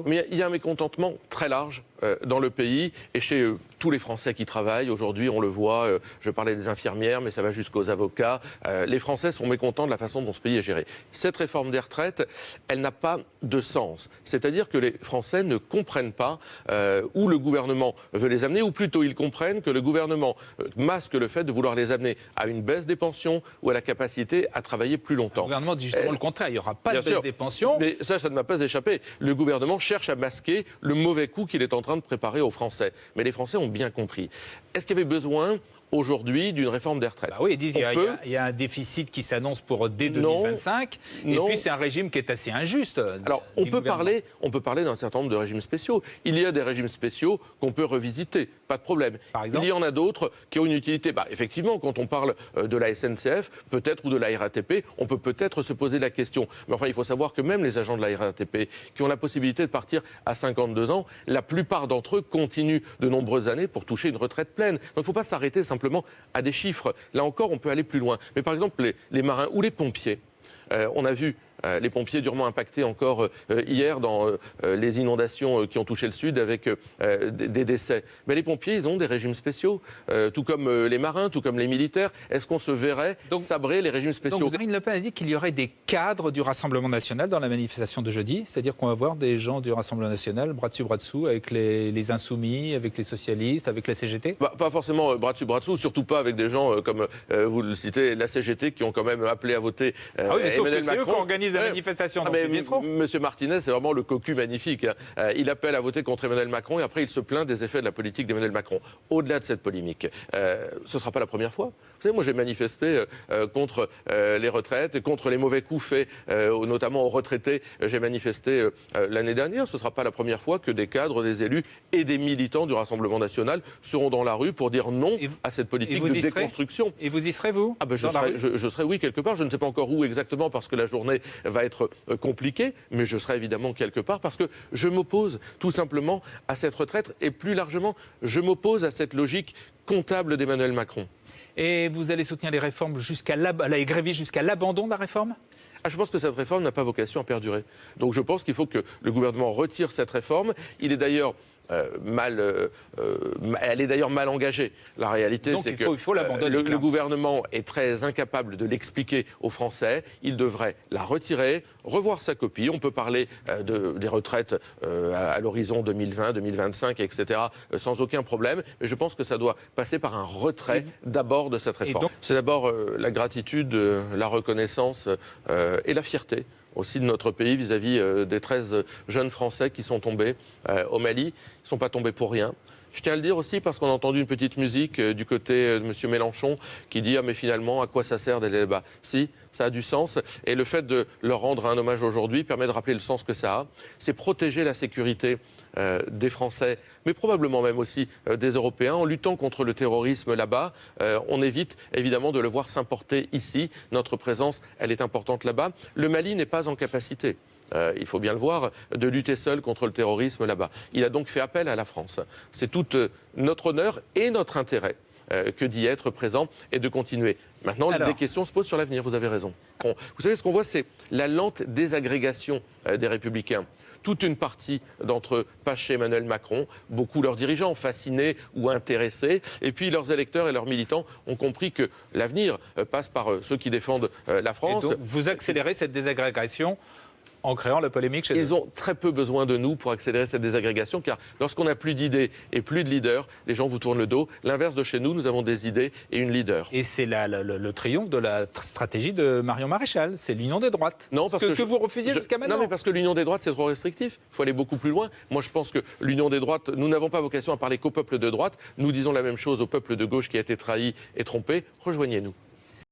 Mais il y a un mécontentement très large dans le pays et chez tous les Français qui travaillent. Aujourd'hui, on le voit, je parlais des infirmières, mais ça va jusqu'aux avocats. Les Français sont mécontents de la façon dont ce pays est géré. Cette réforme des retraites, elle n'a pas de sens. C'est-à-dire que les Français ne comprennent pas où le gouvernement veut les amener, ou plutôt ils comprennent que le gouvernement masque le fait de vouloir les amener à une baisse des pensions ou à la capacité à travailler plus longtemps. Le gouvernement dit justement le contraire, il n'y aura pas de baisse des pensions. Mais ça ne m'a pas échappé. Le gouvernement cherche à masquer le mauvais coup qu'il est en train de préparer aux Français. Mais les Français ont bien compris. Est-ce qu'il y avait besoin aujourd'hui d'une réforme des retraites? Oui, ils disent qu'il y a un déficit qui s'annonce pour dès 2025, et puis c'est un régime qui est assez injuste. Alors, on peut parler d'un certain nombre de régimes spéciaux. Il y a des régimes spéciaux qu'on peut revisiter, pas de problème. Par exemple, il y en a d'autres qui ont une utilité. Effectivement, quand on parle de la SNCF, peut-être, ou de la RATP, on peut peut-être se poser la question. Mais enfin, il faut savoir que même les agents de la RATP qui ont la possibilité de partir à 52 ans, la plupart d'entre eux continuent de nombreuses années pour toucher une retraite pleine. Donc, il ne faut pas s'arrêter simplement à des chiffres. Là encore, on peut aller plus loin. Mais par exemple, les marins ou les pompiers, on a vu les pompiers durement impactés encore hier dans les inondations qui ont touché le Sud avec des décès. Mais les pompiers, ils ont des régimes spéciaux, tout comme les marins, tout comme les militaires. Est-ce qu'on se verrait sabrer les régimes spéciaux? Donc Marine Le Pen a dit qu'il y aurait des cadres du Rassemblement national dans la manifestation de jeudi, c'est-à-dire qu'on va voir des gens du Rassemblement national bras dessous avec les Insoumis, avec les socialistes, avec la CGT? Pas forcément bras dessous, surtout pas avec des gens comme vous le citez, la CGT, qui ont quand même appelé à voter Emmanuel Macron. La manifestation. Monsieur Martinez, c'est vraiment le cocu magnifique. Il appelle à voter contre Emmanuel Macron et après il se plaint des effets de la politique d'Emmanuel Macron. Au-delà de cette polémique, ce ne sera pas la première fois. Vous savez, moi j'ai manifesté contre les retraites et contre les mauvais coups faits, notamment aux retraités. J'ai manifesté l'année dernière. Ce ne sera pas la première fois que des cadres, des élus et des militants du Rassemblement national seront dans la rue pour dire non à cette politique de déconstruction. Et vous y serez, vous? Je serai, oui, quelque part. Je ne sais pas encore où exactement parce que la journée va être compliqué, mais je serai évidemment quelque part parce que je m'oppose tout simplement à cette retraite et plus largement, je m'oppose à cette logique comptable d'Emmanuel Macron. Et vous allez soutenir les réformes les grévistes jusqu'à l'abandon de la réforme? Je pense que cette réforme n'a pas vocation à perdurer. Donc je pense qu'il faut que le gouvernement retire cette réforme. Il est d'ailleurs elle est d'ailleurs mal engagée. La réalité, c'est que le gouvernement est très incapable de l'expliquer aux Français. Il devrait la retirer, revoir sa copie. On peut parler des retraites à l'horizon 2020, 2025, etc., sans aucun problème. Mais je pense que ça doit passer par un retrait d'abord de cette réforme. C'est d'abord la gratitude, la reconnaissance et la fierté aussi de notre pays vis-à-vis des 13 jeunes Français qui sont tombés au Mali. Ils ne sont pas tombés pour rien. Je tiens à le dire aussi parce qu'on a entendu une petite musique du côté de M. Mélenchon qui dit « Ah mais finalement, à quoi ça sert d'aller là-bas ?» Si, ça a du sens. Et le fait de leur rendre un hommage aujourd'hui permet de rappeler le sens que ça a. C'est protéger la sécurité des Français, mais probablement même aussi des Européens. En luttant contre le terrorisme là-bas, on évite évidemment de le voir s'importer ici. Notre présence, elle est importante là-bas. Le Mali n'est pas en capacité. Il faut bien le voir, de lutter seul contre le terrorisme là-bas. Il a donc fait appel à la France. C'est tout notre honneur et notre intérêt que d'y être présent et de continuer. Maintenant, des questions se posent sur l'avenir, vous avez raison. Vous savez, ce qu'on voit, c'est la lente désagrégation des Républicains. Toute une partie d'entre eux passent chez Emmanuel Macron, beaucoup leurs dirigeants fascinés ou intéressés, et puis leurs électeurs et leurs militants ont compris que l'avenir passe par ceux qui défendent la France. Et donc, vous accélérez cette désagrégation en créant la polémique chez eux. Ils ont très peu besoin de nous pour accélérer cette désagrégation, car lorsqu'on n'a plus d'idées et plus de leaders, les gens vous tournent le dos. L'inverse de chez nous, nous avons des idées et une leader. Et c'est le triomphe de la stratégie de Marion Maréchal, c'est l'union des droites. Non, parce que vous refusiez jusqu'à maintenant. Non, mais parce que l'union des droites, c'est trop restrictif. Il faut aller beaucoup plus loin. Moi, je pense que l'union des droites, nous n'avons pas vocation à parler qu'au peuple de droite. Nous disons la même chose au peuple de gauche qui a été trahi et trompé. Rejoignez-nous.